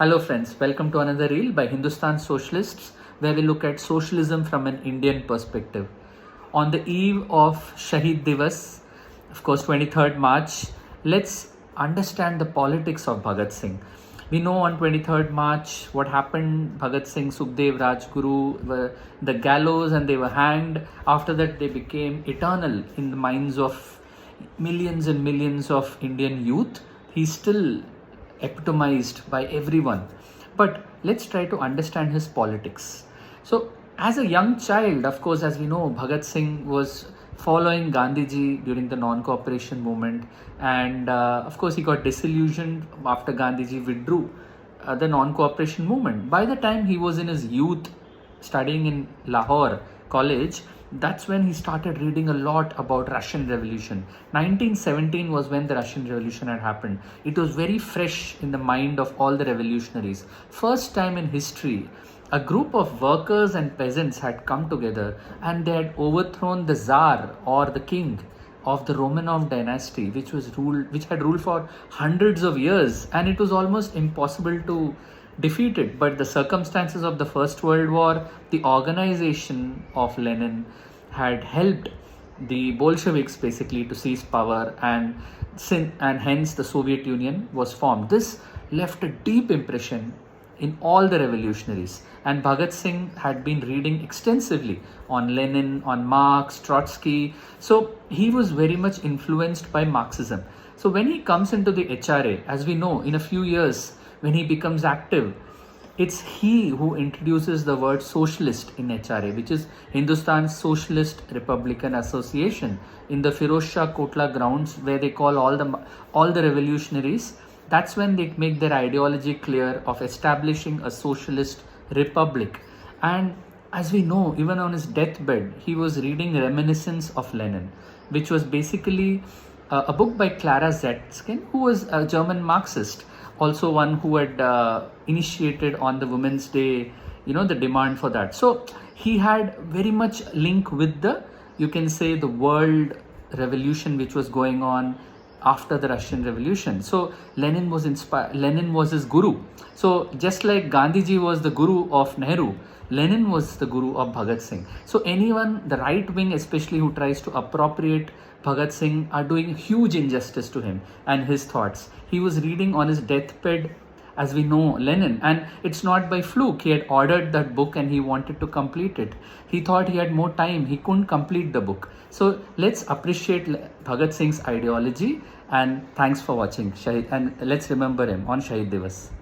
Hello friends, welcome to another reel by Hindustan Socialists where we look at socialism from an Indian perspective. On the eve of Shaheed Diwas, of course 23rd March, let's understand the politics of Bhagat Singh. We know on 23rd March what happened. Bhagat Singh, Sukhdev, Rajguru were the gallows and they were hanged. After that they became eternal in the minds of millions and millions of Indian youth. He's still epitomized by everyone. But let's try to understand his politics. So, as a young child, of course, as we know, Bhagat Singh was following Gandhiji during the non-cooperation movement, and of course, he got disillusioned after Gandhiji withdrew the non-cooperation movement. By the time he was in his youth, studying in Lahore College, that's when he started reading a lot about Russian Revolution. 1917 was when the Russian Revolution had happened. It was very fresh in the mind of all the revolutionaries. First time in history, a group of workers and peasants had come together and they had overthrown the Tsar or the king of the Romanov dynasty, which had ruled for hundreds of years, and it was almost impossible to defeat it. But the circumstances of the First World War, the organization of Lenin had helped the Bolsheviks basically to seize power, and hence the Soviet Union was formed. This left a deep impression in all the revolutionaries, and Bhagat Singh had been reading extensively on Lenin, on Marx, Trotsky, so he was very much influenced by Marxism. So when he comes into the HRA, as we know, in a few years when he becomes active, it's he who introduces the word socialist in HRA, which is Hindustan's Socialist Republican Association, in the Firoz Shah Kotla grounds, where they call all the revolutionaries. That's when they make their ideology clear of establishing a socialist republic. And as we know, even on his deathbed, he was reading Reminiscence of Lenin, which was basically a book by Clara Zetkin, who was a German Marxist, also one who had initiated on the Women's Day, the demand for that. So he had very much link with the, you can say, the world revolution which was going on after the Russian Revolution. So Lenin was inspired. Lenin was his guru. So just like Gandhiji was the guru of Nehru, Lenin was the guru of Bhagat Singh. So anyone, the right wing especially, who tries to appropriate Bhagat Singh are doing huge injustice to him and his thoughts. He was reading on his deathbed, as we know, Lenin, and it's not by fluke. He had ordered that book and he wanted to complete it. He thought he had more time. He couldn't complete the book. So let's appreciate Bhagat Singh's ideology, and thanks for watching. Shaheed, and let's remember him on Shaheed Diwas.